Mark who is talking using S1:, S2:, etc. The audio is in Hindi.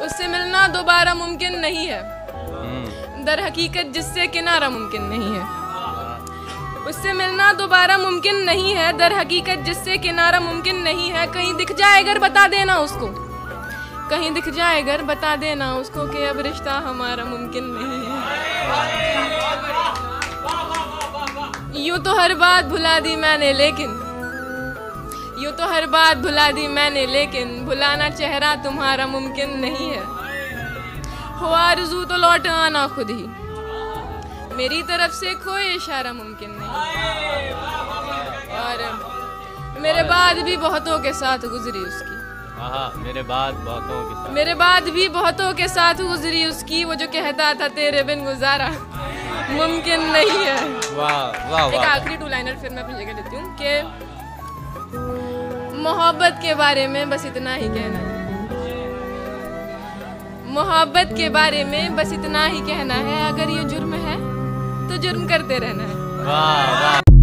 S1: उससे मिलना दोबारा मुमकिन नहीं है, दर हकीकत जिससे किनारा मुमकिन नहीं है। उससे मिलना दोबारा मुमकिन नहीं है, दर हकीकत जिससे किनारा मुमकिन नहीं है। कहीं दिख जाए अगर बता देना उसको, कहीं दिख जाए अगर बता देना उसको कि अब रिश्ता हमारा मुमकिन नहीं है। यूं तो हर बात भुला दी मैंने लेकिन, यूं तो हर बात भुला दी मैंने लेकिन भुलाना चेहरा तुम्हारा मुमकिन नहीं है। हो आरज़ू तो लौट आना खुद ही, मेरी तरफ से कोई इशारा मुमकिन नहीं। और मेरे बाद भी बहुतों के साथ गुजरी उसकी,
S2: मेरे बाद बहुतों के साथ,
S1: मेरे बाद भी बहुतों के साथ गुजरी उसकी। वो जो कहता था तेरे बिन गुजारा मुमकिन नहीं है।
S2: वाह वाह।
S1: एक आखिरी टू लाइनर फिर मैं अपनी जगह लेती हूँ कि मोहब्बत के बारे में बस इतना ही कहना है, मोहब्बत के बारे में बस इतना ही कहना है। अगर ये जुर्म है तो जुर्म करते रहना है।
S2: वाह वाह।